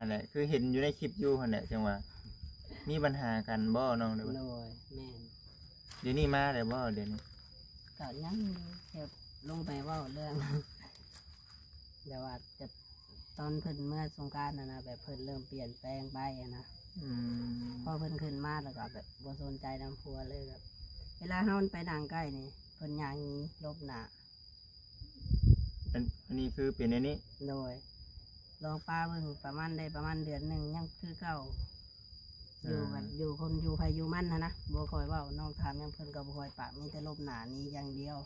อันแหละคือเห็นอยู่ในคลิปอยู่อันแหละจังว่ามีปัญหากันบ่น้องเด้อ โดยแม่น เดี๋ยวนี้มาได้บ่เดี๋ยวนี้ ก็ยังเดี๋ยวลงไปเว่าเรื่อง เดี๋ยวว่าจะตอนเพิ่นเมื่อสงกรานต์นะแบบเพิ่นเริ่มเปลี่ยนแปลงไปนะ อืม พอเพิ่นขึ้นมาแล้วก็แบบบ่สนใจน้ำพัวเลยแบบเวลาเฮาไปนั่งใกล้นี่เพิ่นย่างหนีลบหน้า อันนี้คือเป็นในนี้ โดยลองป้าเบิ่งประมาณได้ประมาณเดือนหนึงยังคือเก่าอยู่กันอยู่คนอยู่ไผอยู่มันนะบ่ค่อยเว้าน้องถามยังเพิ่นก็บ่ค่อยปากมีแต่ลบหน้านี้อย่างเดียว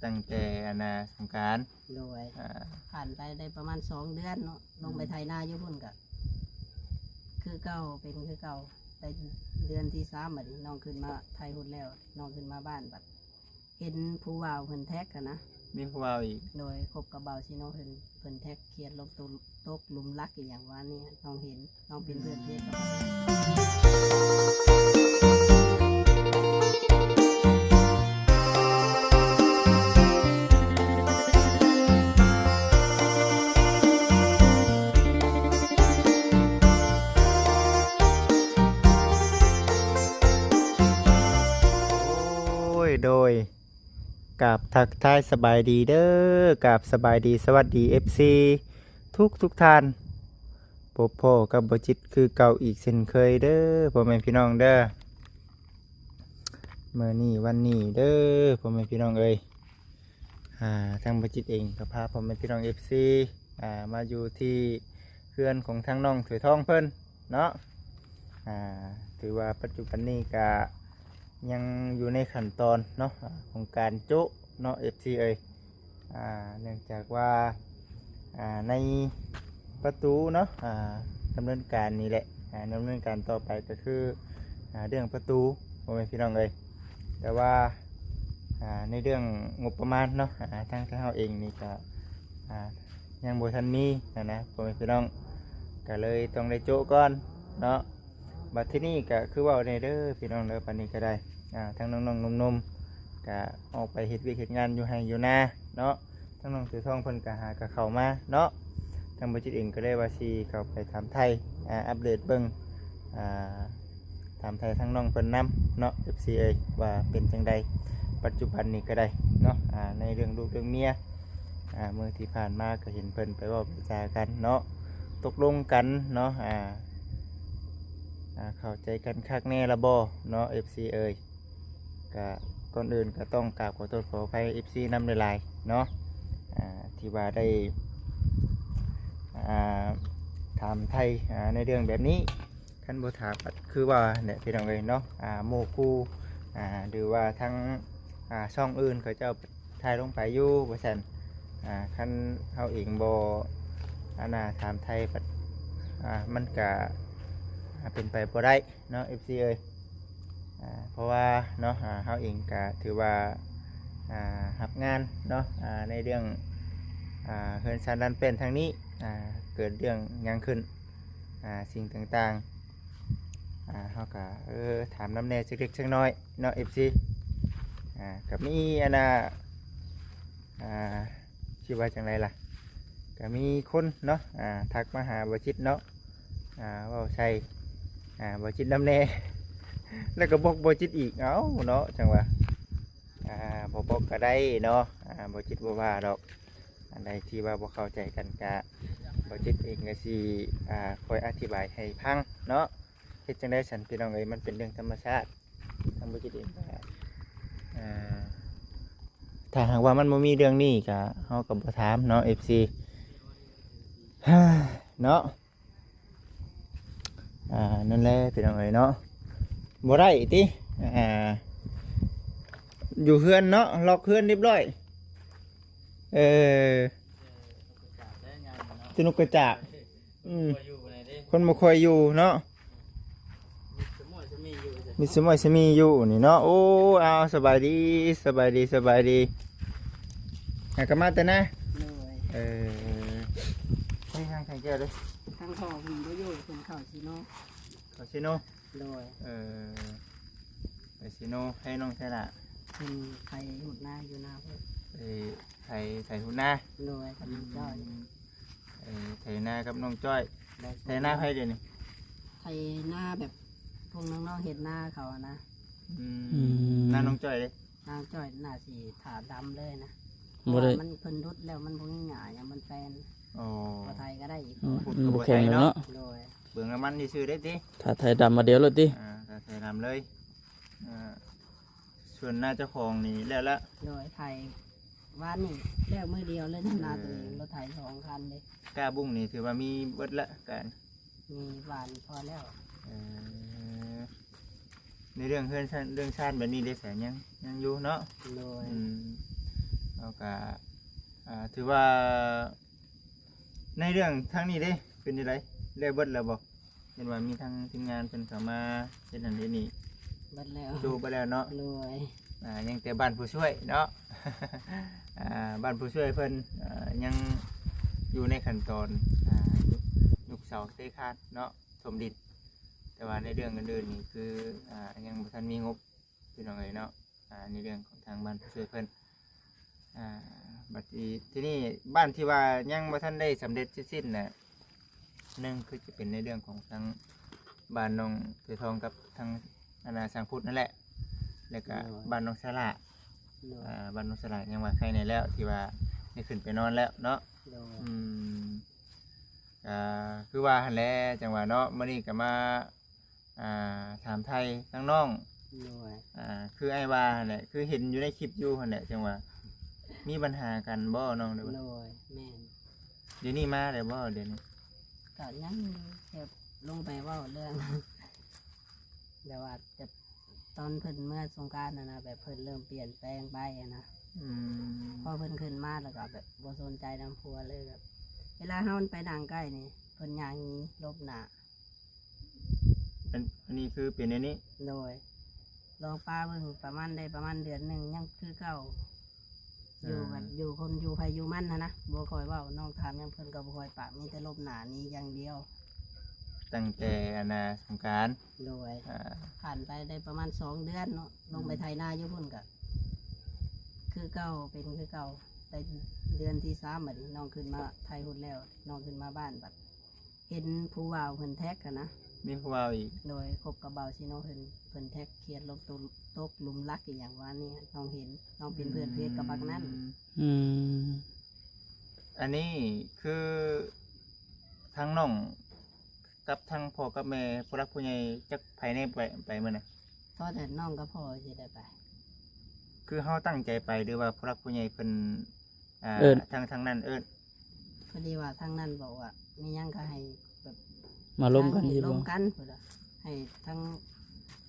ตั้งแต่อันน่ะสงกรานต์ โดย อ่า ผ่านไปได้ประมาณ2 เดือนเนาะลงไปไถนาอยู่พุ่นก็คือเก่าเป็นคือเก่าได้เดือนที่3บัดนี้น้องขึ้นมาไทยพุ่นแล้วน้องขึ้นมาบ้านบัดเห็นผู้ว่าวเพิ่นแท็กกันนะ มีผู้เว้าอีก โดยคบกับเบาชิโนเพิ่นแท็กเขียนลงตัวตกหลุมรักอีกอย่างว่านี่น้องเห็นน้องเป็นเพื่อนเพศกับ โอ้ยโดยกับทักทายสบายดีเด้อกับสบายดีสวัสดี FC ทุกท่านพบพ่อกับบจิตคือเก่าอีกเช่นเคยเด้อพ่อแม่พี่น้องเด้อเมื่อนี้วันนี้เด้อพ่อแม่พี่น้องเอ้ยทางบจิตเองก็พาพ่อแม่พี่น้อง FC มาอยู่ที่เพื่อนของทางน้องถือทองเพิ่นเนาะถือว่าปัจจุบันนี้ก็ยังอยู่ในขั้นตอนเนาะของการจุเนาะ FC เอ้ยเนื่องจากว่าในประตูเนาะดำเนินการนี่แหละดำเนินการต่อไปก็คือเรื่องประตูพ่อแม่พี่น้องเอ้ยแต่ว่าในเรื่องงบประมาณเนาะทางเราเองนี่ก็ยังบ่ทันมีนะพ่อแม่พี่น้องก็เลยต้องได้โจะก่อนเนาะบัดที่นี่ก็คือว่าในเด้อพี่น้องเด้อปานนี้ก็ได้ทั้งน้องๆนมๆก็ออกไปเฮ็ดเวียกเฮ็ดงานอยู่ให้อยู่นาเนาะทั้งน้องถือท่องเพิ่นก็หาก็เข้ามาเนาะทางบริษัทเองก็ได้ว่าสิเข้าไปถามไทยอัปเดตเบิ่งถามไทยทั้งน้องเพิ่นนำเนาะ FCA ว่าเป็นจังใดปัจจุบันนี้ก็ได้เนาะในเรื่องลูกเรื่องเมียเมื่อที่ผ่านมาก็เห็นเพิ่นไปเว้าไปจากันเนาะตกลงกันเนาะเข้าใจกันคักแน่ละบ่เนาะ FC เอ้ยก็ก่อนอื่นก็ต้องกราบขอโทษขออภัย FC นำหลายๆเนาะที่ว่าได้ถามไทยในเรื่องแบบนี้ท่านบ่ถามคือว่าเนี่ยพี่น้องเอ้ยเนาะโมคูหรือว่าทั้งช่องอื่นเขาเจ้าถ่ายลงไปอยู่ว่าซั่นคันเฮาเองบ่ถามไทยมันก็เป็นไปบ่ได้เนาะ FC เอ้ยเพราะว่าเนาะเฮาเองก็ถือว่ารับงานเนาะในเรื่องเฮือนซานดันเป็นทางนี้เกิดเรื่องหยังขึ้นสิ่งต่างๆเฮาก็ถามน้ำแน่สักเล็กสักน้อยเนาะ FC กับมีชื่อว่าจังไรล่ะก็มีคนเนาะทักมาหาบจิตเนาะว่าใช่บจิตน้ำแน่ แล้วก็บอกบจิตอีกเอ้าเนาะจังว่าบอกก็ได้เนาะบจิตบ่ว่าดอกอันใดที่ว่าบ่เข้าใจกันกะบจิตเองก็สิคอยอธิบายให้พังเนาะเฮ็ดจังได๋ฉันพี่น้องเอ้ยมันเป็นเรื่องธรรมชาติทางบจิตเองก็ถ้าหากว่ามันบ่มีเรื่องนี้ก็เฮาก็บ่ถามเนาะ FC เนาะนั่นแหละพี่น้องเอ้ยเนาะบ่ได้ติอยู่เฮือนเนาะล็อกเฮือนเรียบร้อยสนุกกระจากคนบ่ค่อยอยู่เนาะมีสมอยสมีอยู่นี่เนาะโอ้เอาสบายดีสบายดีสบายดีก็มาแต่นะให้ทางแก้วด้วยทางพ่อผมก็อยู่เป็นข้าวชิโน เขาชิโนโดยไปชิโนให้น้องใช่ละเป็นไทยหุดหน้าอยู่หน้าเพื่อไทยหุ่นหน้าโดยกับน้องจ้อยไทยหน้ากับน้องจ้อย ได้ ไถนาไผเดี๋ยวนี้ ไถนาแบบพวกน้องๆเห็ดนาเขาอะนะ นาน้องจ้อยเด้ นางจ้อยหน้าสีถาดำเลยนะ บ่ได้ มันเพิ่นรุดแล้วมันบ่ง่ายอย่างมันแฟน อ๋อ บ่ไทยก็ได้อีก บ่แข็งแล้วเนาะ โดย เบิ่งน้ำมันนี่ซื้อได้ติ ถ้าไทยดำมาเดียวเลยติ ถ้าไถนำเลยส่วนหน้าเจ้าของนี่แล้วละ โดยไทยว่านนี่แล้วมือเดียวเลยนะนาตัวเองรถไถ2 คันเลย กล้าบุ้งนี่ถือว่ามีเบิดละกัน มีหวานพอแล้ว ในเรื่องเรื่องชาติแบบนี้ได้แสนยังอยู่เนาะ โดย แล้วก็ถือว่าในเรื่องทั้งนี้เด้เป็นยังไงได้เบิดแล้วบ่เห็นว่ามีทางทีมงานเป็นเข้ามาเช่นนั้นเช่นนี้ เบิดแล้ว ดูไปแล้วเนาะ โดย ยังแต่บ้านผู้ช่วยเนาะ บ้านผู้ช่วยเพิ่นยังอยู่ในขั้นตอนยุกเสาเตะคาดเนาะถมดินแต่ว่าในเรื่องอื่นๆนี่คือยังบ่ทันมีงบพี่น้องเอ๋ยเนาะในเรื่องของทางบ้านผู้ช่วยเพิ่นบัดนี้ที่นี่บ้านที่ว่ายังบ่ทันได้สำเร็จสิ้นน่ะหนึ่งคือจะเป็นในเรื่องของทางบ้านน้องเสือทองกับทางอาณาสังพุทธนั่นแหละแล้วก็บ้านน้องสละ โดย บ้านน้องสละยังว่าใครในแล้วที่ว่าได้ขึ้นไปนอนแล้วเนาะ โดย คือว่าหันแหล้วจังหวะเนาะมื้อนี้ก็มาถามไทยทั้งน้อง โดย คือไอ้ว่าหั่นแหละคือเห็นอยู่ในคลิปอยู่หั่นแหละจังหวะมีปัญหากันบ่น้องเด้อ โดยแม่น เดี๋ยวนี้มาได้บ่เดี๋ยวนี้ ก็ยังเก็บลงไปเว่าเรื่อง แบบว่าจะตอนเพิ่นเมื่อสงกรานต์นะแบบเพิ่นเริ่มเปลี่ยนแปลงไปอะนะ อืม พอเพิ่นขึ้นมาแล้วก็แบบบ่สนใจนำพัวเลยแบบเวลาเฮาไปนั่งใกล้นี่เพิ่นย่างหนีลบหน้า อันนี้คือเป็นอันนี้ โดยลองป้าเบิ่งประมาณได้ประมาณเดือนหนึงยังคือเก่าอยู่แบบอยู่คนอยู่ไผอยู่มันนะบ่ค่อยเว้าน้องถามหยังเพิ่นก็บ่ค่อยปากมีแต่ลบหน้านี้อย่างเดียว ตั้งแต่สงกรานต์ โดย อ่า ผ่านไปได้ประมาณ2 เดือนเนาะลงไปไถนาอยู่พุ่นก็คือเก่าเป็นคือเก่าได้เดือนที่3บัดนี้น้องขึ้นมาไทยหุ่นแล้วน้องขึ้นมาบ้านบัดเห็นผู้ว่าวเพิ่นแท็กกันนะ มีผู้ว่าอีก โดยคบกับเบาชิโนเพิ่นแท็กเขียนลงตกหลุมรักอีกอย่างว่านี่น้องเห็นน้องเป็นเพื่อนเพศกับบักนั้น อืม อันนี้คือทั้งน้องกับทั้งพ่อกับแม่ผู้รักผู้ใหญ่จักภายในไปมื้อน่ะ เพราะแต่น้องก็พอสิได้ไป คือเฮาตั้งใจไปหรือว่าผู้รักผู้ใหญ่เพิ่นทางนั้นเอิ้น พอดีว่าทางนั้นบอกว่ามีหยังก็ให้แบบ มาล้มกันดี ล บ่ มกันพุ่นล่ะให้ทั้ง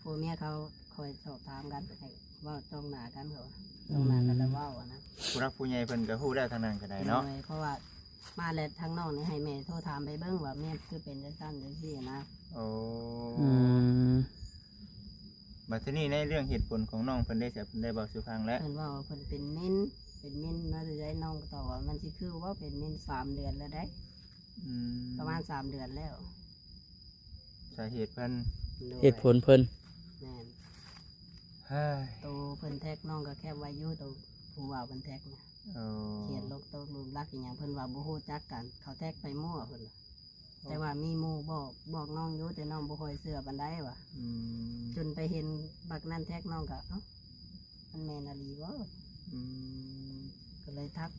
ผัวเมียเขาคอยสอบถามกันให้เว่าจ้องหน้ากันเขาว่าจ้องหน้ากันแล้วเว้าอะนะ ผู้รักผู้ใหญ่เพิ่นก็ฮู้ได้ทางนั้นก็ได้เนาะ โดยเพราะว่ามาแล้วทางน้องนี่ให้แม่โทรถามไปเบิ่งว่าแม่คือเป็นจังซั่นจังซี่นะ โอ้ อืม บัดทีนี้ในเรื่องเหตุผลของน้องเพิ่นได้เพิ่นได้บอกสู่ฟังแล้ว เพิ่นว่าเพิ่นเป็นมิ้นมาได้น้องก็ตอบว่ามันสิคือว่าเป็นมิ้น3 เดือนแล้วได้ อืม ประมาณ3 เดือนแล้ว สาเหตุเพิ่น โดย เหตุผลเพิ่น แม่น เฮ้ย ตัวเพิ่นแท็กน้องก็แค่ไว้อยู่ตัวผู้ว่าเพิ่นแท็กนะ โอ้ เขียนลงตัวรูปลักษณ์อหย่างเพิ่นว่าบ่ฮู้จักกัน เขาแท็กไปมั่วเพิ่นว่าแต่ว่ามีหมู่บอกน้องอยู่แต่น้องบ่ค่อยเชื่อปานใดว่ะ อืม จนไปเห็นบักนั้นแท็กน้องก็เอ้ามันแม่นอะลีบ่ อืม ก็เลยทัก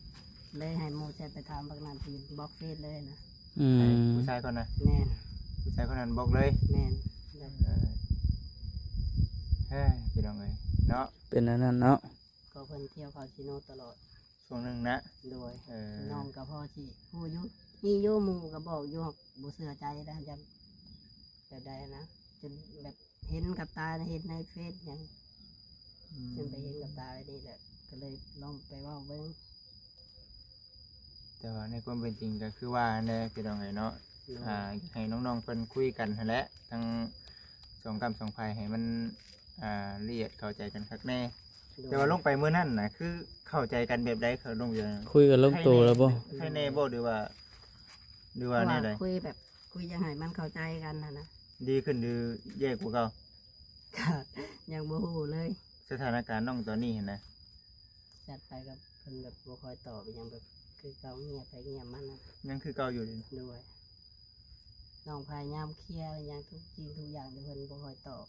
เลยให้หมู่แชทไปถามบักนั้นที่บล็อกเฟซเลยนะ อืม ผู้ชายคนน่ะ แม่น ผู้ชายคนนั้นบอกเลย แม่นแล้ว เฮ้ยพี่น้องเอ้ยเนาะ เป็นอันนั้นเนาะ ก็เพิ่นเที่ยวเขาชิโนตลอด ช่วงหนึงนะ โดย เออ น้องกับพ่อที่ผู้อยุมีอยู่หมู่ก็บอกอยู่หรอกบ่เชื่อใจนะจำแบบใดนะจนแบบเห็นกับตาเห็นในเฟซหยังจนไปเห็นกับตาไว้นี่แหละก็เลยลองไปเว่าเบิ่ง แต่ว่าในความเป็นจริงก็คือว่าเนี่ยพี่น้องเอ้ยเนาะ โดย ให้น้องๆเพิ่นคุยกันหั่นแหละทั้งสองกรรมสองภัยให้มันละเอียดเข้าใจกันคักแน่ แต่ว่าลงไปมื้อนั้นน่ะคือเข้าใจกันแบบใดเขาลงอยู่นะ คุยกันลงตัวแล้วบ่ ใครแน่บ่หรือว่าเพราะ แน่ ว่า ใด คุยแบบคุยยังไงมันเข้าใจกันนะ ดีขึ้นหรือแย่กว่าเก่า ก็ยังบ่ฮู้เลย สถานการณ์น้องตอนนี้เห็นนะ จัดไปกับเพิ่นแบบบ่ค่อยตอบอิหยังแบบคือเก่าเงียบไปเงียบมันนะ ยังคือเก่าอยู่เลย ด้วย น้องพยายามเคลียร์อย่างทุกจริงทุกอย่างแต่เพิ่นบ่ค่อยตอบ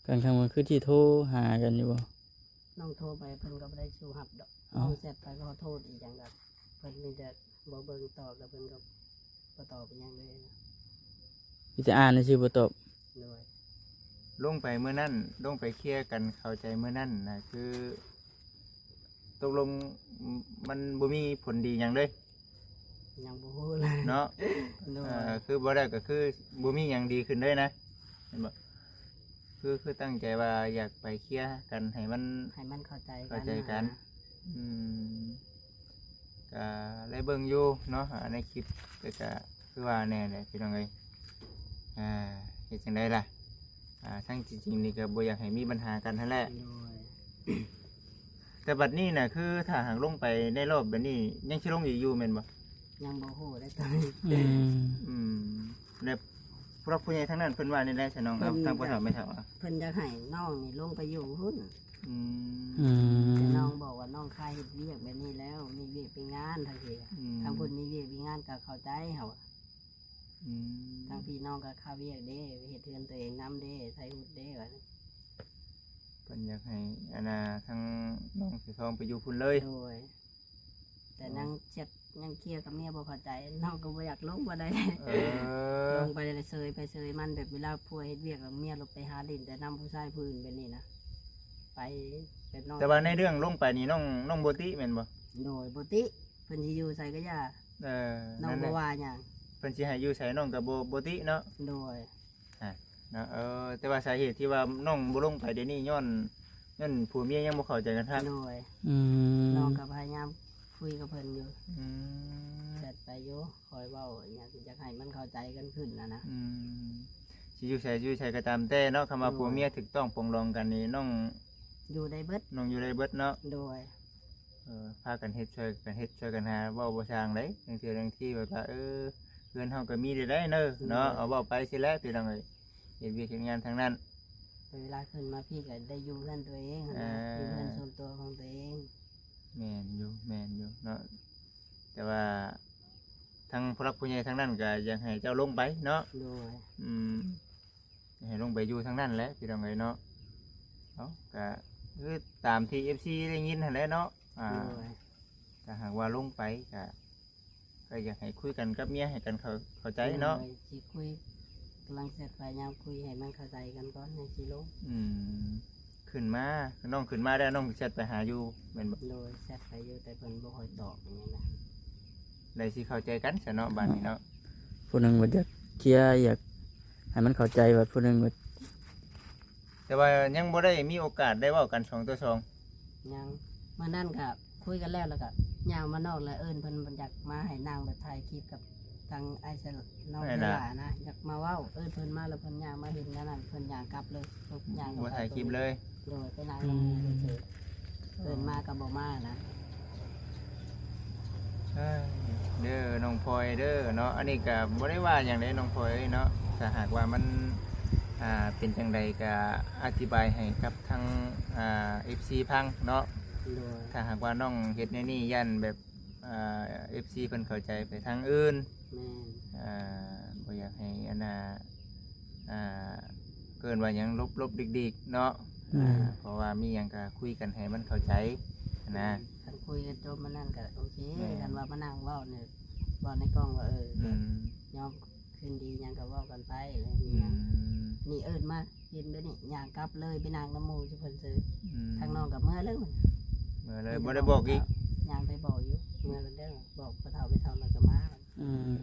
กันครั้งมันคือที่โทรหากันอยู่บ่ น้องโทรไปเพิ่นก็บ่ได้ชูรับดอก อ๋อ น้องเสร็จไปก็ขอโทษอีกอย่างแบบเพิ่นมีแต่บ่เบิ่งตอบแล้วเพิ่นก็บ่ตอบเป็นหยังเลยนะ พี่จะอ่านในชื่อบ่ตอบ โดย ลงไปเมื่อนั้นลงไปเคลียร์กันเข้าใจเมื่อนั้นนะคือตกลงมันบ่มีผลดีหยังเลย ยังบ่ฮู้เลย เนาะ โดย คือบ่ได้ก็คือบ่มีหยังดีขึ้นเลยนะเห็นบ่คือตั้งใจว่าอยากไปเคลียร์กันให้มัน ให้มันเข้าใจกัน เข้าใจกัน นะ อืมก็ได้เบิ่งอยู่เนาะในคลิปก็คือว่าแน่แหละพี่น้องเอ้ยเฮ็ดจังไดล่ะทั้งจริงๆนี่ก็บ่อยากให้มีปัญหากันนั่นแหละ โดย แต่บัดนี้น่ะคือถ้าหากลงไปในรอบแบบนี้ยังสิลงอีกอยู่แม่นบ่ ยังบ่ฮู้ได้ตอนนี้ อืม แล้วผู้รักผู้ใหญ่ทั้งนั้นเพิ่นว่านี่แหละใช่น้องเอาทางพ่อเฒ่าแม่เฒ่าอ่ะ เพิ่นอยากให้น้องนี่ลงไปอยู่หุ้น อื อื ม แต่ ม น้องบอกว่าน้องคายเฮ็ดเวียกแบบนี้แล้วมีเวียกเป็นงานทางที อืม ทางเพิ่นมีเวียกมีงานก็เข้าใจเฮาอะ อืม ทางพี่น้องก็เข้าเวียกเด้เฮ็ดเทือนตัวเองนํเด้ไทยหุดเด้ว่า เพิ่นอยากให้อันน่ะทางน้องสิทองไปอยู่พุ่นเลย โดยแต่นางเช็ดยังเคลียร์กับเมียบ่เข้าใจน้องก็บ่อยากลงบ่ได้ เออ ลงไปเลยเซยไปเซยมันแบบเวลาผัวเฮ็ดเวียกกับเมียลงไปหาดินแต่นำผู้ชายผู้อื่นแบบนี้นะไปแบบน้อง แต่ว่าในเรื่องลงไปนี่น้องโบติแม่นบ่ โดยปกติเพิ่นสิอยู่ใส่ก็ย่า เออ น้อง นั่น บ่ น่ะ ว่าหยัง เพิ่นสิให้อยู่ไสน้องก็บ่ติเนาะ โดย เนาะแต่ว่าสาเหตุที่ว่าน้องบ่ลงไปเดี๋ยวนี้ย้อนผัวเมียยังบ่เข้าใจกันทัก โดย อืม น้องก็พยายามคุยกับเพิ่นอยู่ อืม เสร็จไปอยู่คอยเว้าอยากจะให้มันเข้าใจกันขึ้นนะ อืมสิอยู่ไสก็ตามแต่เนาะคำว่า โอ้ย ผัวเมียถูกต้องปรองดองกันนี่น้อง อยู่ได้เบิด อยู่ได้เบิดเนาะ โดย พากันเฮ็ดช่วยกันหาเว้าบ่ช่างเด้บางเทื่อบางที่แบบว่าเพื่อนเฮาก็มีได้เนาะเนาะเอาเว้าไปสิแล้วพี่น้องเอ้ยเฮ็ดเวียกเฮ็ดงานทางนั้น แต่เวลาขึ้นมาพี่ก็ได้อยู่เพื่อนตัวเองนะ อ่า อยู่เพื่อนส่วนตัวของตัวเอง แม่นอยู่เนาะแต่ว่าทางผู้รักผู้ใหญ่ทางนั้นก็อยากให้เจ้าลงไปเนาะ โดย อืมให้ลงไปอยู่ทางนั้นแหละพี่น้องเอ้ยเนาะเอาก็คือตามที่ FC ได้ยินนั่นแหละเนาะโดย ถ้าหากว่าลงไปก็อยากให้คุยกันกับเมียให้กันเข้าใจเนาะ โดยสิคุยกำลังเสร็จพยายามคุยให้มันเข้าใจกันก่อนในสิลง อืมขึ้นมาน้องขึ้นมาได้วน้องแชทไปหาอยู่แม่นบ่ โดยแซดไปอยู่แต่เพิ่นบ่ค่อยตอบอย่างนี้นะ ได้สิเข้าใจกันซะเนาะบ้านนี้เนาะ ผู้หนึงบ่อยากเคลียร์อยากให้มันเข้าใจว่าผู้หนึงบ่ แต่ว่ายังบ่ได้มีโอกาสได้เว้ากัน2 ต่อ ยังเมื่อนั้นก็คุยกันแล้วก็ย่างมานอกแล้วเอิ้นเพิ่นอยากมาให้นางแบบถ่ายคลิปกับทางไอ้เสลน้องเสลานะอยากมาเว้าเอิ้นเพิ่นมาแล้วเพิ่นย่างมาเห็นกันนั่นเพิ่นย่างกลับเลยย่าง 2บ่ถ่ายคลิปเลย โดยไปนั่งเฉยๆเอิ้นมาก็บ่มานะ เอ้ยเด้อน้องพลอยเด้อเนาะอันนี้ก็บ่ได้ว่าหยังใดน้องพลอยเอ้ยเนาะถ้าหากว่ามันเป็นจังใดก็อธิบายให้กับทางFC พังเนาะ โดย ถ้าหากว่าน้องเฮ็ดในนี่ยันแบบFC เพิ่นเข้าใจไปทางอื่น แม่น บ่อยากให้อันน่ะเกินว่าหยังลบดิกๆเนาะ อืม เพราะว่ามีหยังก็คุยกันให้มันเข้าใจนะ คันคุยกันจบมานั่นก็โอเค แม่น กันว่ามานั่งเว้าเนี่ยเว้าในกล้องว่าอืม ยอมคืนดีหยังก็เว้ากันไปอะไรอย่าง อื เงี้ย ม นี่เอิ้นมาเห็นเด้อนี่ย่างกลับเลยไปนางน้ำหมูจุเพิ่นซื้อ อืม ทางน้องกับเมื่อเลยมัน เมื่อเลยบ่ได้บอกอีก ย่างไปบอกอยู่เมื่อกันเด้อบอกพระเฒ่าไปเฒ่าแล้วก็มา อืม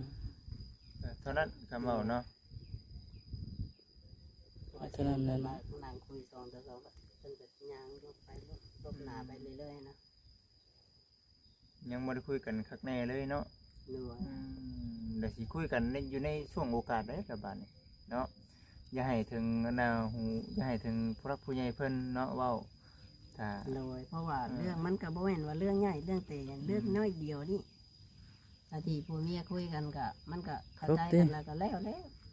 เท่านั้นคำเว้าเนาะ ฉะนั้นแหละ มานั่งคุย2 ต่อ 2ก็เพิ่นก็ย่างลบไปลบหน้าไปเรื่อยๆนะ ยังบ่ได้คุยกันคักแน่เลยเนาะ ด้วย เดี๋ยวสิคุยกันอยู่ในช่วงโอกาสได้กับบ้านนี้เนาะอย่าให้ถึงอันน่ะหูอย่าให้ถึงผู้รักผู้ใหญ่เพิ่นเนาะเว้าถ้า เลยเพราะว่าเรื่องมันก็บ่แม่นว่าเรื่องใหญ่เรื่องเตเรื่องน้อยเดียวนี่นาทีผู้เมียคุยกันก็มันก็เข้าใจกันแล้วก็แล้ว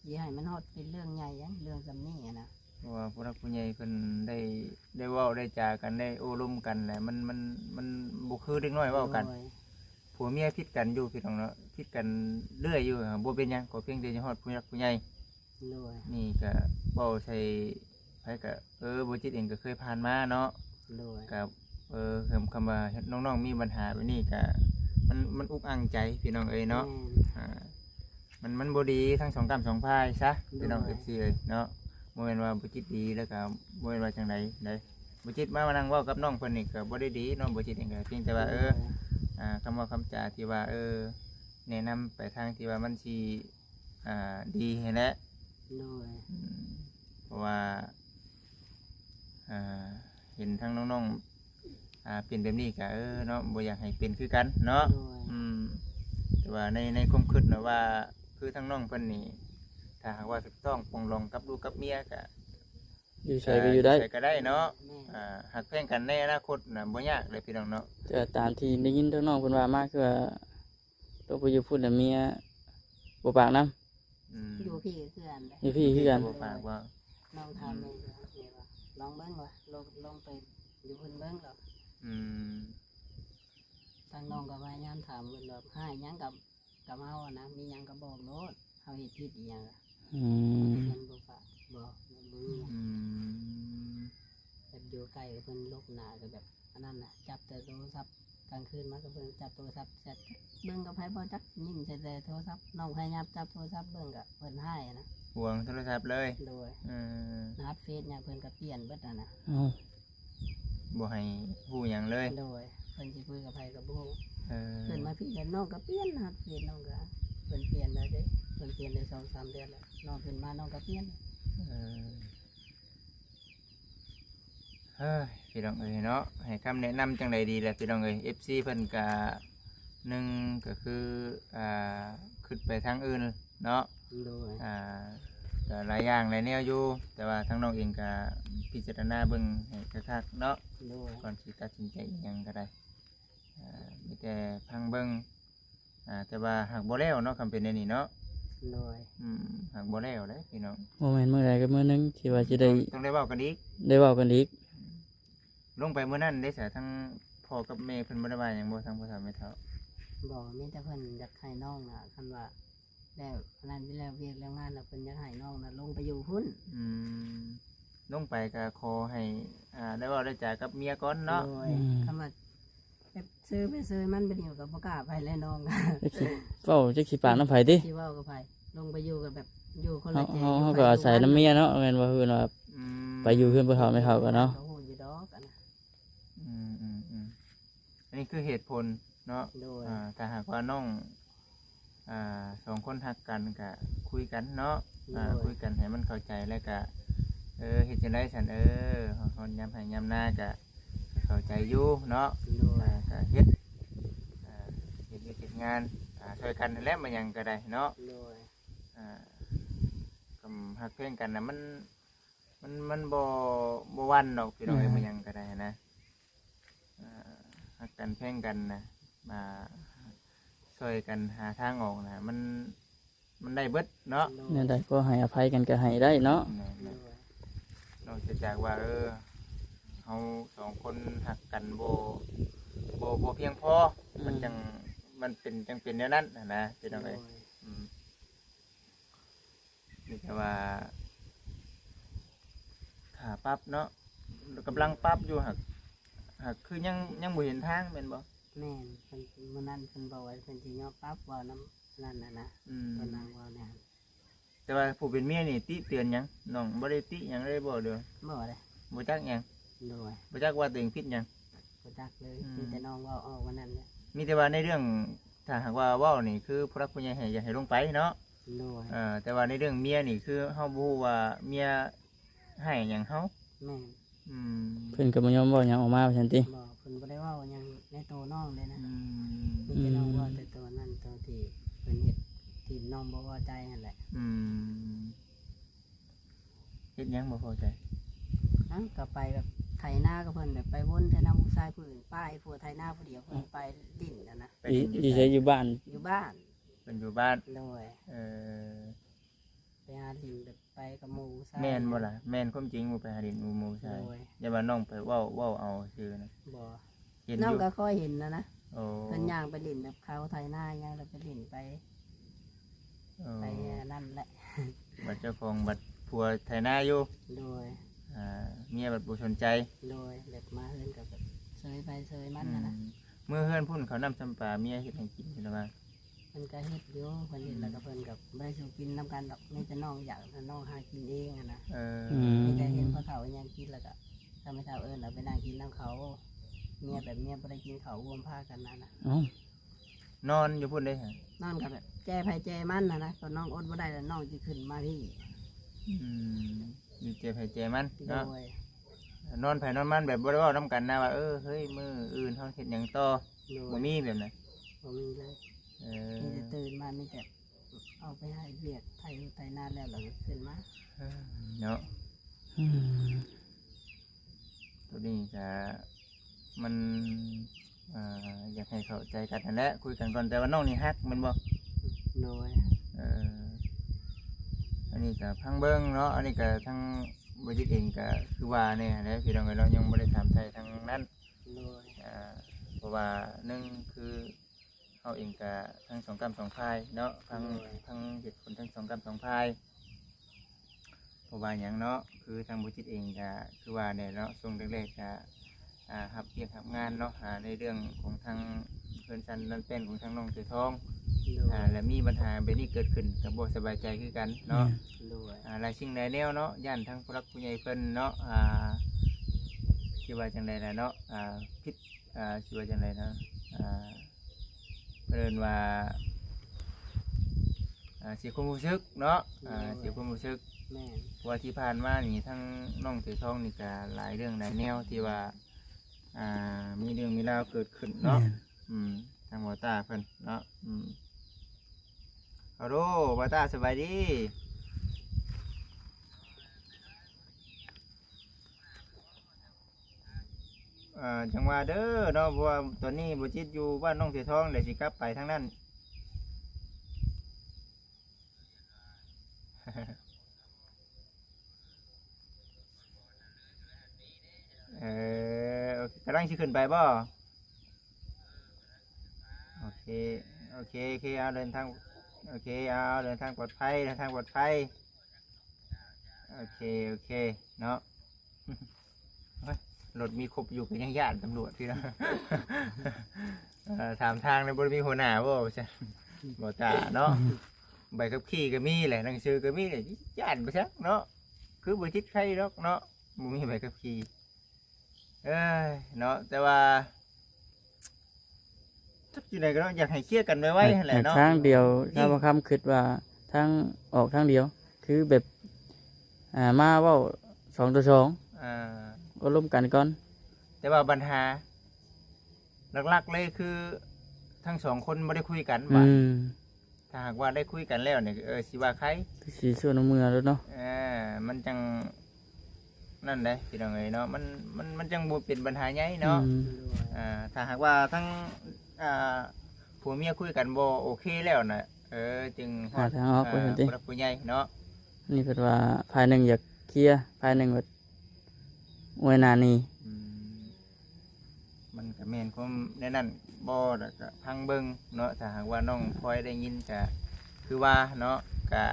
อย่าให้มันฮอดเป็นเรื่องใหญ่หยังเรื่องสำนี้อะนะ เพราะว่าผู้รักผู้ใหญ่เพิ่นได้เว้าได้จากันได้โอ้ร่มกันแหละมันบ่คือเด็กน้อยเว้ากัน โดย ผัวเมียผิดกันอยู่พี่น้องเนาะผิด ผิดกันเรื่อยอยู่บ่เป็นหยังก็เพียงแต่จะฮอดผู้รักผู้ใหญ่ โดย นี่ก็เว้าใส่ไผก็บ่จิตเองก็เคยผ่านมาเนาะ โดย ก็คำว่าน้องๆมีปัญหาแบบนี้ก็มันอุกอังใจพี่น้องเอ้ยเนาะ มันบ่ดีทั้งสองกรรมสองพายซะพี่น้อง FC เอ้ยเนาะบ่แม่นว่าบ่จิตดีแล้วก็บ่แม่นว่าจังไดได้บ่จิตมานั่งเว้ากับน้องเพิ่นนี่ก็บ่ได้ดีเนาะบ่จิตเองก็เพียงแต่ว่าคำว่าคำจาที่ว่าแนะนำไปทางที่ว่ามันสิดีให้แหละ โดย เพราะว่าเห็นทั้งน้องๆเป็นแบบนี้ก็เนาะบ่อยากให้เป็นคือกันเนาะ โดย แต่ว่าในความคิดนะว่าคือทั้งน้องเพิ่นนี่ถ้าหากว่าถูกต้องปรองดองกับลูกกับเมียก็ อยู่ใช้ก็อยู่ได้ ใส่ก็ได้เนาะ แม่ หักแพงกันในอนาคตน่ะบ่ยากเลยพี่น้องเนาะ แต่ตามที่ได้ยินทั้งน้องเพิ่นว่ามาคือว่าตัวผู้อยู่พูดแล้วเมียบ่ปากน้ำ อยู่พี่ก็คือกันเลย อยู่พี่คือกัน บ่ฝากว่า น้องทำเลยว่าลองเบิ้งว่าลองไปอยู่เพิ่นเบิ้งหรอก อืม ทางน้องก็พยายามถามเพิ่นแบบให้หยังกับเฮาอะนะมีหยังก็บอกโลดเฮาเฮ็ดผิดอีหยังอะ อืม เพิ่นบ่ฝากบอกบ่มีหยัง อืม แบบอยู่ใกล้กับเพิ่นลบหน้าก็แบบอันนั้นน่ะจับแต่โทรศัพท์กลางคืนมาก็เพิ่นจับโทรศัพท์เสร็จเบิ่งกับไผบ่จักยิ้มใส่แต่โทรศัพท์น้องพยายามจับโทรศัพท์เบิ่งก็เพิ่นให้อะนะ ห่วงโทรศัพท์เลย โดย อืม รหัสเฟซเนี่ยเพิ่นก็เปลี่ยนเบิดอ่ะนะ เอา บ่ให้ฮู้หยังเลย โดยเพิ่นสิคุยกับไผก็บ่ฮู้ เออ ขึ้นมาพี่แล้วน้องก็เปลี่ยนรหัสเฟซน้องก็เพิ่นเปลี่ยนแล้วเด้เพิ่นเปลี่ยนได้2-3 เดือนแล้วน้องขึ้นมาน้องก็เปลี่ยน เออเฮ้ยพี่น้องเอ้ยเนาะให้คำแนะนำจังไดดีแหละพี่น้องเอ้ย FC เพิ่นก็หนึ่งก็คือขึ้นไปทางอื่นเนาะ โดย ก็หลายอย่างหลายแนวอยู่แต่ว่าทั้งน้องเองก็พิจารณาเบิ่งให้คักๆเนาะ โดย ก่อนที่ตัดสินใจอิหยังก็ได้มีแต่พังเบิ่งแต่ว่าหากบ่แล้วเนาะคำเป็นในนี้เนาะ โดย หากบ่แล้วเด้พี่น้อง บ่แม่นมื้อใดก็มื้อหนึงที่ว่าจะได้ ต้องได้เว้ากันอีก ได้เว้ากันอีก ลงไปมื้อนั้นได้เสียทั้งพ่อกับแม่เพิ่นบ่ได้ว่าหยังบ่ทั้งพ่อเฒ่าแม่เฒ่า บอกมีแต่เพิ่นอยากให้น้องน่ะคันว่าแล้วอันนั้นที่แล้วเวียกแล้วงานแล้วเพิ่นอยากให้น้องน่ะลงไปอยู่พุ่น อืมลงไปก็ขอให้ได้เว้าได้จากับเมียก่อนเนาะ โดยคำว่าแบบซื้อไปซื้อมันเป็นอยู่กับบ่กล้าไปแล้วน้อง จักสิเว้าจักสิปากน้ำไผติ ที่เว้ากับไผลงไปอยู่กับแบบอยู่คน เฮา ละแจ เฮาก็อาศัยน้ำเมียเนาะแม่นว่าเพิ่นว่า อืม ไปอยู่เพิ่นบ่เฒ่าไม่เฒ่ากันเนาะ ก็ฮู้อยู่ดอกอะนะ อันนี้คือเหตุผลเนาะ โดย ถ้าหากว่าน้องสองคนหักกันก็คุยกันเนาะคุยกันให้มันเข้าใจแล้วก็เฮ็ดจังได๋ซั่นฮอนยามให้ยามหน้าก็เข้าใจอยู่เนาะ โดย ก็เฮ็ดเฮ็ดงานช่วยกันนั่นแหละมันหยังก็ได้เนาะ โดย กำหักเพลงกันนะมันบ่วันดอกพี่น้องเอ้ยมันหยังก็ได้นะหักกันเพลงกันนะมาช่วยกันหาทางออกนะมันได้เบิดเนาะ โดย แนวใดก็ให้อภัยกันก็ให้ได้เนาะ โดย นอกจากว่าเฮาสองคนหักกันบ่เพียงพอมันเป็นจังเป็นแนวนั้นนะพี่น้อง โด เอ้ ย ยนี่แต่ว่าถ้าปรับเนาะกำลังปรับอยู่หักคือยังบ่เห็นทางแม่นบ่ แม่นเพิ่นมื้อนั้นเพิ่นบอกว่าเพิ่นสิยอมปรับเว้าน้ำนั่นน่ะนะเพิ่นนั่งเว้าเนี่ย แต่ว่าผู้เป็นเมียนี่ติเตือนหยังน้องบ่ได้ติหยังเลยบ่เด้อ บ่ได้ บ่จักหยัง โดย บ่จักว่าตัวเองผิดหยัง บ่จักเลยมีแต่น้องเว้าออกวันนั้นเนี่ย มีแต่ว่าในเรื่องถ้าหากว่าเว้านี่คือผู้รักผู้ใหญ่ให้อย่าให้ลงไปเนาะ โดย แต่ว่าในเรื่องเมียนี่คือเฮาบ่ฮู้ว่าเมียให้หยังเฮา แม่น อืม เพิ่นก็บ่ยอมเว้าหยังออกมาว่าซั่นติ บอกเพิ่นบ่ได้เว้าหยังในตัวน้องเลยนะ อืม มีแต่น้องเว่าแต่ตัวนั้นตัวที่เพิ่นเฮ็ดที่น้องบ่พอใจนั่นแหละ อืมเฮ็ดหยังบ่พอใจ ก็ไปแบบไถนากับเพิ่นแบบไปวนแต่น้ำผู้ชายผู้อื่นป้ายผัวไถนาผู้เดียวเพิ่นไปดิ้นน่ะนะ ไปดิน อยู่ใช้อยู่บ้าน อยู่บ้าน เพิ่นอยู่บ้าน โดย เออ ไปหาดินแบบไปกับหมู่ชาย แม่นบ่ล่ะแม่นความจริงบ่ไปหาดินหมู่ใช่ โดย อย่าว่าน้องไปเว้าเอาซื่อนะ บ่ เห็น น้ อ อง ยู่ ก็ค่อยเห็นนะ โอ้ เพิ่นย่างไปเล่นแบบเขาไทยหน้าย่างแล้วไปเล่นไป โอ้ ไปนั่นแหละ บัดเจ้าของบัดผัวไถนาอยู่ โดย เมียบัดบ่สนใจ โดยแบบมาเฮือนกับแบบเซยไปเซยมัน อื นะนะ มเมื่อเฮือนพุ่นเขานำจำปาเมียเฮ็ดให้กินอยู่แล้วว่า เพิ่นก็เฮ็ดอยู่เพิ่นเฮ็ดแล้วก็เพิ่นกับบ่ได้สู่กินนํกันดอกมีแต่น้องอยากให้น้องหากินเองอะนะ เออ มีแต่เห็นพ่อเฒ่ายังกินแล้วก็ถ้าไม่เฒ่าเอิ้นเอาไปนั่งกินน้ำเขาเมียแบบเมียบ่ได้กินเขาวรวมผ้ากันนะ เอ้าน อนอยู่พุ่นได้ฮะ นอนกับแบบแจ้ไผแจ้มันนะก็น้องอดบ่ได้แล้วน้องจะขึ้นมาพี่ อยู่เจ็บให้เจ็บมัน โด เนาะ ย นอนไผนอนมันแบบบ่ได้เว้านํกันนะว่าเฮ้ยมื้ออื่นเฮาเฮ็ดหยังต่อ โด บ่ ย มีแบบนั้น บ่มีเลย เอ มี อ แต่ตื่นมามีแต่เอาไปให้เวียดไทยนาแล้วแล้วก็ขึ้นมา เนาะ อืม ตัวนี้ก็มันอยากให้เข้าใจกันนั่นแหละคุยกันก่อนแต่ว่าน้องนี่ฮักมันบ่ โดย อันนี้ก็พังเบิ้งเนาะอันนี้ก็ทั้งบริษัทเองก็คือว่าเนี่ยนะพี่น้องเรายังไม่ได้ถามไทยทางนั้น โดย เพราะว่าหนึ่งคือเขาเองก็ทั้งสองกรรมสองพายเนาะทั้งเหตุผลทั้งสองกรรมสองพายเพราะว่าอย่างเนาะคือทางบริษัทเองก็คือว่าเนี่ยเนาะช่วงแรกๆก็รับเรียกรับงานเนาะในเรื่องของทางเพื่อนชันนั่นเป็นของทางน้องเสือทอง โดย และมีปัญหาแบบนี้เกิดขึ้นกับบ่สบายใจคือกันเนาะ โดย หลายสิ่งหลายแนวเนาะย่านทั้งผู้รักผู้ใหญ่เพิ่นเนาะคิดว่าจังไดล่ะเนาะคิดคิดว่าจังไดนะเพิ่นว่าเสียความรู้สึกเนาะเสียความรู้สึก แม่น เพราะว่าที่ผ่านมานี่ทั้งน้องถือทองนี่ก็หลายเรื่องหลายแนวที่ว่ามีเรื่องมีราวเกิดขึ้นเนาะ ทางบอต้าเพิ่นเนาะฮัลโหลบอต้าสบายดีจังหวะเด้อเนาะเพราะว่าตอนนี้บ่จิตอยู่บ้านน้องเสียทองเดี๋ยวสิกลับไปทางนั้น โอเคกำลังสิขึ้นไปบ่โอเคโอเคโอเคเอาเดินทางโอเคเอาเดินทางปลอดภัยเดินทางปลอดภัยโอเคโอเคเนาะ เฮ้ยรถมีครบอยู่เป็นยังญาติตำรวจพี่นะ ถามทางในบริมีหัวหน้าบ่ใช่บ่ตาเนาะใบขับขี่ก็มีแหละหนังสือก็มีแหละญาติบ่ซักเนาะคือบ่จิตใครดอกเนาะบ่มีใบขับขี่เนาะแต่ว่าทักอยู่ไหนก็ต้องอยากให้เคลียร์กันไว้ๆนั่นแหละเนาะ ทางเดียวถ้าบางคำคิดว่าทางออกทางเดียว คือแบบมาเว่า2-2อ่า ก็ร่วมกันก่อน แต่ว่าปัญหาหลักๆเลยคือทั้งสองคนไม่ได้คุยกันว่าถ้าหากว่าได้คุยกันแล้วเนี่ยสิว่าใคร คือสีส่วนเอามือแล้วเนาะ มันจังนั่นเลยพี่น้องเอ้ยเนาะมันจังบ่เป็นปัญหาใหญ่เนาะ โดย ถ้าหากว่าทั้งผัวเมียคุยกันบ่โอเคแล้วน่ะจึง หาทางออกไปเถอะติ ผู้รักผู้ใหญ่เนาะ นี่เพิ่นว่าภายหนึ่งอยากเคลียร์ภายหนึ่งแบบอวยหนานี่ มันก็แม่นความในนั้นบ่แล้วก็พังเบิ่งเนาะถ้าหากว่าน้องพลอยได้ยินก็คือว่าเนาะก็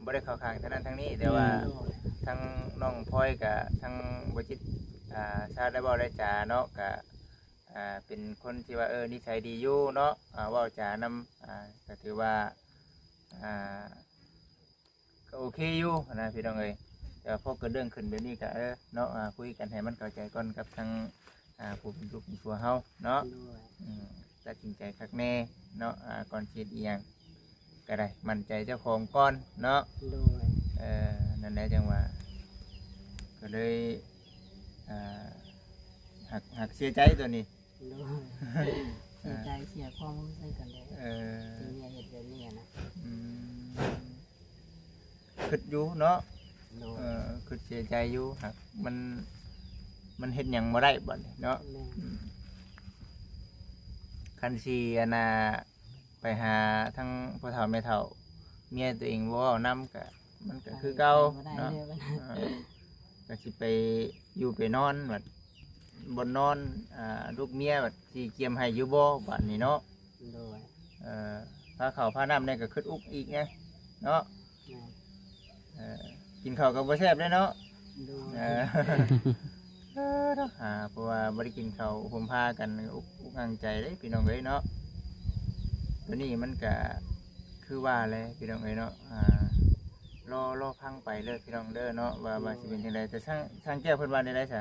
บ่ได้เข้าข้างทางนั้นทางนี้แต่ว่า โดย ทั้งน้องพลอยกับทั้งบ่จิตชาได้บ่ได้จาเนาะก็เป็นคนที่ว่านิสัยดีอยู่เนาะเว้าจานำก็ถือว่าก็โอเคอยู่นะพี่น้องเอ้ยแต่พอเกิดเรื่องขึ้นแบบนี้ก็เนาะคุยกันให้มันเข้าใจก่อนกับทั้งผู้เป็นลูกเป็นผัวเฮาเนาะ โดย ตัดสินใจคักแน่เนาะก่อนคิดอีหยังก็ได้มั่นใจเจ้าของก่อนเนาะ โดย นั่นแหละจังว่าก็เลยหักเสียใจตัวนี้ โดยเสียใจเสียความรู้สึกกันเลยที่เมียเห็นแบบนี้นะ คิดอยู่เนาะ โดย คิดเสียใจอยู่หักมันเห็นหยังมาได้บ่เนี่ยเนาะ แม่ คันซีไปหาทั้งพ่อเฒ่าแม่เฒ่าเมียตัวเองบ่เว้านำก็มันก็คือเก่า บ่ได้ เนาะ เลย ก็สิไปอยู่ไปนอนแบบ บนนอนลูกเมียแบบสิเกียมให้อยู่บ่บัดนี้เนาะ โดย พาข้าวพาน้ำเนี่ยก็ขึ้นอุกอีกไงเนาะ แม่ กินข้าวก็บ่แซ่บเลยเนาะ โดย เพราะว่าบ่ได้กินข้าวผมพากันอุกอังใจเลยพี่น้องเอ้ยเนาะตัวนี้มันก็คือว่าเลยพี่น้องเอ้ยเนาะรอพังไปเลยพี่น้องเด้อเนาะว่าสิเป็นจังไดแต่สร้างแก้วเพิ่นว่าได้ซะ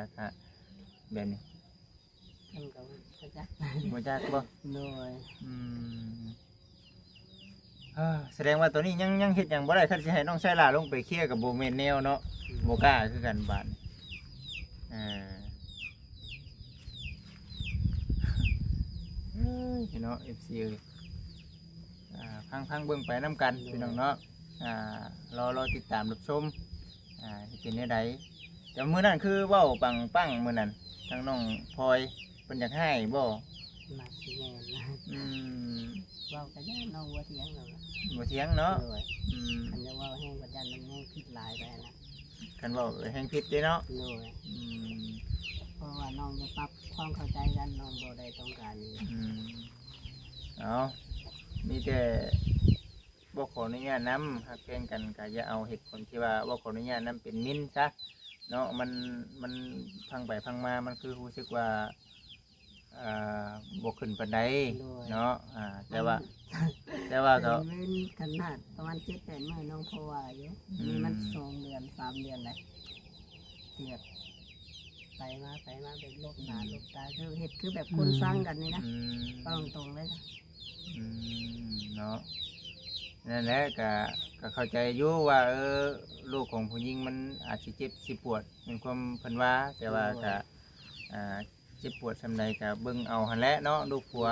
แบบนี้ ท่านก็จะจัก บ่จักบ่ โดย แสดงว่าตัวนี้ยังเฮ็ดหยังบ่ได้คันสิให้น้องชายหล่าลงไปเคลียร์กับบ่แม่นแนวเนาะบ่กล้าคือกันบาดนี้พี่น้อง FC เอ้ยพังเบิ่งไปนํกันพี่น้องเนาะรอติดตามรับชมสิเป็นแนวใดแต่มื้อนั้นคือเว้าปังมื้อนั้นทางน้องพลอยเพิ่นอยากให้บ่ มาสิแม่นนะ เว้ากันย่าน้องว่าเถียงเราล่ะ บ่เถียงเนาะ โดยอันจะเว่าแห้งกว่าจันมันแห้งผิดหลายไปนะ คันเว้าแฮงผิดเด้เนาะ โดยเพราะว่าน้องจะปรับความเข้าใจกันน้องบ่ได้ต้องการนี่ เอามีแต่บ่ขออนุญาตนำหักแพงกันก็อย่าเอาเหตุผลที่ว่าบ่ขออนุญาตนำเป็นมิ้นซะเนาะมันพังไปพังมามันคือรู้สึกว่าบ่ขึ้นปานใดเนาะแต่ว่าก็ เว้นขนาดประมาณ7-8 มื้อน้องเพราะว่าอยู่นี่มัน2 เดือน 3 เดือนเลยเทียบไปมาเป็นลบหน้าลบตาคือเฮ็ดคือแบบคนสร้างกันนี่นะต้องตรงเลยนะ เนาะนั่นแหละก็เข้าใจอยู่ว่าลูกของผู้หญิงมันอาจสิเจ็บสิปวดเป็นความเพิ่นว่าแต่ว่าก็เจ็บปวดสำใดก็เบิ่งเอาหั่นแหละเนาะลูกผัว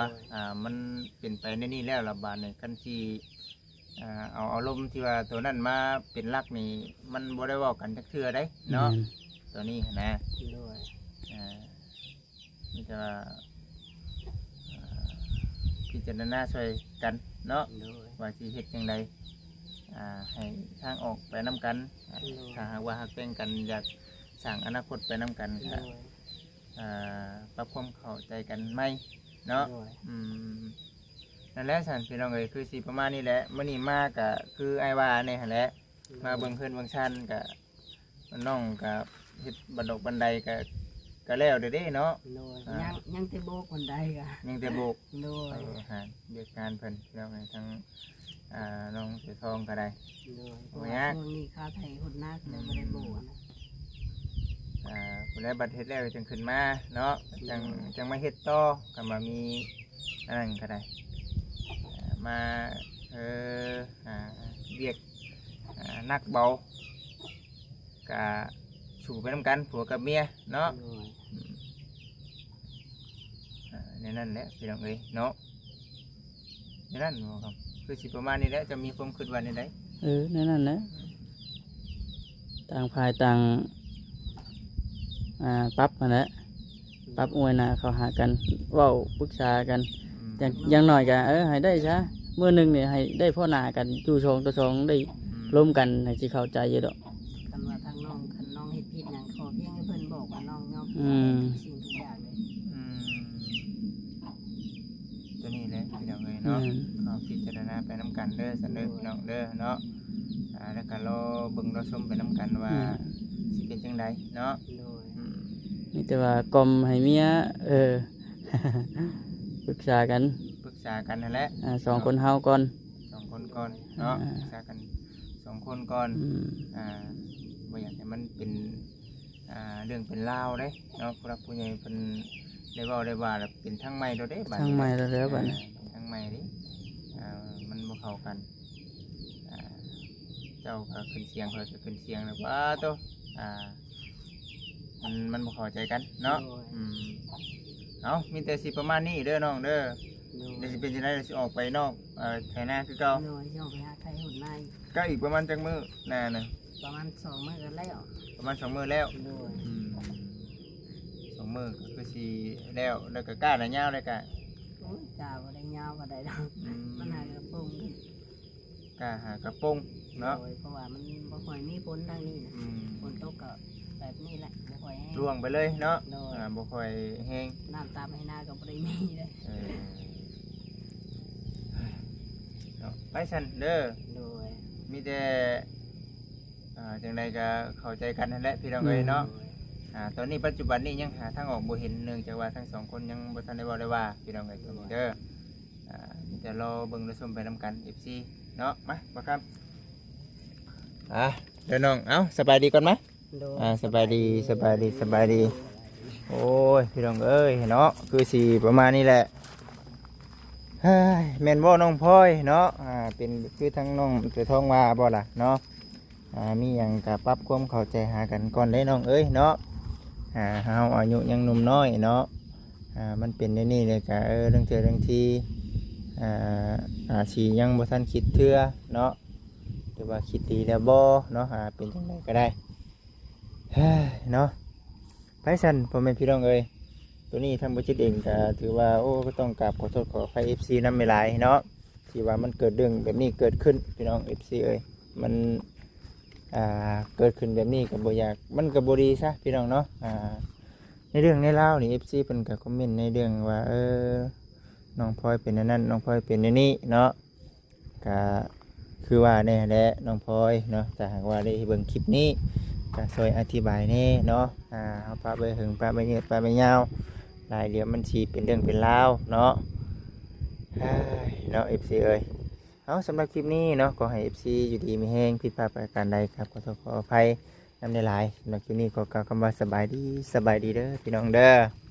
มันเป็นไปในนี้แล้วระบาดนี่คันสิเอาอารมณ์ที่ว่าตัวนั้นมาเป็นหลักนี่มันบ่ได้เว้ากันจักเทื่อได้เนาะตัวนี้นะ โดย นี่จะพิจารณาช่วยกันเนาะ โดย ว่าสิเฮ็ดจังไดให้ทางออกไปนํกันถ้าหากว่าฮักแป้งกันอยากสร้างอนาคตไปนํกัน โด ก็ ย ปรับความเข้าใจกันไหมเนาะ โดย นั่นแหละสันพี่น้องเอ้ยคือสิประมาณนี้แหละมื้อนี้มาก็คืออ้ายว่าเนี่ยหั่นแหละมาเบิ่งเพิ่นเบิ่งชันก็น้องก็เฮ็ดบันดอกบันไดก็แล้วเด้เนาะ โดยยังแต่โบกคนใดก็ ยังแต่โบก โดย หาเบียกงานเพิ่นแล้วไงทั้งน้องเสือทองก็ได้ โดยเพราะว่าช่วงนี้ค่าไทยหุ่นหน้าเลยไม่ได้โบกนะ ผู้ใดบัดเฮ็ดแล้วจังขึ้นมาเนาะจังมาเฮ็ดต่อก็มามีอันนั้นก็ได้มาเบียกนักเบากะสู่ไปนำกันผัวกับเมียเนาะ โดย ในนั้นแหละพี่น้องเอ้ยเนาะในนั้นบ่ครับคือสิประมาณนี้แหละจะมีความคิดว่าในใด นั่นแหละต่างภายต่างปรับมาแล้วปรับอวยหนาเขาหากันเว้าปรึกษากันอย่างหน่อยกันให้ได้ซะมื้อหนึงเนี่ยให้ได้พ่อหน้ากันจู่ชองตัวชองได้ร่วมกันให้สิเข้าใจอยู่ดอก คันว่าทางน้องคันน้องเฮ็ดผิดหยังขอเพียงให้เพิ่นบอกว่าน้องยอมทุกสิ่งทุกอย่างเลย ตัวนี้แหละพี่น้องเอ้ยเนาะขอพิจารณาไปน้ำกันเด้อสันเด้อพี่น้องเด้อเนาะแล้วก็รอเบิ่งรอชมไปน้ำกันว่าสิเป็นจังไดเนาะ โดย มีแต่ว่ากลมให้เมียปรึกษากัน ปรึกษากันนั่นแหละ สองคนเฮาก่อน สองคนก่อนเนาะปรึกษากันสองคนก่อนบ่อยากให้มันเป็นเรื่องเป็นราวเด้เนาะผู้รักผู้ใหญ่เพิ่นได้เว้าได้ว่าแล้วเป็นทั้งใหม่เด้บัด ทาง นี้ ใหม่แล้วบัดนี้ เป็นทั้งใหม่ดิมันบ่เข้ากันเจ้าก็ขึ้นเสียงเพิ่นก็ขึ้นเสียงแล้วว่าโตมันบ่เข้าใจกันเนาะเอามีแต่สิประมาณนี้เด้อน้องเด้อ โด เดี๋ย ยว สิเป็นจังได๋สิออกไปนอกไถนาคือเก่า โดยย่อไปหาไทยหุ่นหน้า ก็อีกประมาณจักมื้อหน้านึง ประมาณ2 มื้อกันแล้ว ประมาณ2มื้อแล้ว โดย 2มื้อก็คือสิแล้วก็กล้าได้ยาวเลยกะ โอ้ยจ้าบ่ได้ยาวบ่ได้ดอกมันหากระโปรง กล้าหากระโปรงเนาะ โดยเพราะว่ามันบ่ค่อยมีฝนทางนี้นะฝนตกก็ไป แบบนี้แหละบ่ค่อยแห้ง ล่วงไปเลยเนาะ โดย บ่ค่อยแห้ง น้ำตามให้หน้าก็บ่ได้มีเลย เออเนาะไปซั่นเด้อ โดย มีแต่จังใดก็เข้าใจกันนั่นแหละพี่น้องเอ้ยเนาะตอนนี้ปัจจุบันนี้ยังหาทางออกบ่เห็นเนื่องจากว่าทั้งสองคนยังบ่ทันได้เว้าได้ว่าพี่น้องเอ้ยเด้อมีแต่รอเบิ่งรอชมไปนํกัน FC เนาะมาบ่ครับเดี๋ยวน้องเอ้าสบายดีก่อนไหม โดย สบายดีสบายดีสบายดีโอ้ยพี่น้องเอ้ยเนาะคือสีประมาณนี้แหละเฮ้ยแม่นบ่น้องพลอยเนาะเป็นคือทั้งน้องเสือทองว่าบ่ล่ะเนาะมีหยังกับปรับความเข้าใจหากันก่อนได้น้องเอ้ยเนาะเฮาอายุยังหนุ่มน้อยเนาะมันเป็นในนี่เลยกะเรื่องเทื่อเรื่องทีสียังบ่ทันคิดเทื่อเนาะหรือว่าคิดดีแล้วบ่เนาะเป็นจังไดก็ได้เฮ้ยเนาะไปสั่นพ่อแม่พี่น้องเอ้ยตัวนี้ทางบริษัทเองก็ถือว่าโอ้ก็ต้องกราบขอโทษขออภัย FC นำไม่หลายเนาะที่ว่ามันเกิดเรื่องแบบนี้เกิดขึ้นพี่น้อง FC เอ้ยมันเกิดขึ้นแบบนี้ก็บ่อยากมันก็บ่ดีซะพี่น้องเนาะในเรื่องในราวนี่ FC เพิ่นก็คอมเมนต์ในเรื่องว่าน้องพลอยเป็นอันนั้นน้องพลอยเป็นอันนี้เนาะก็คือว่าแน่แหละน้องพลอยเนาะแต่หากว่าได้เบิ่งคลิปนี้ก็ช่วยอธิบายแน่เนาะเอาปะไปหึงปะไปเยืดปะไปยาวรายเดียวมันสิเป็นเรื่องเป็นราวเนาะเนาะ FC เอ้ยเอาสำหรับคลิปนี้เนาะขอให้ FC อยู่ดีมีแห้งผิดพลาดประการใดครับขอโทษขออภัยนำในหลายสำหรับคลิปนี้ขอกล่าวคำว่าสบายดีเด้อพี่น้องเด้อ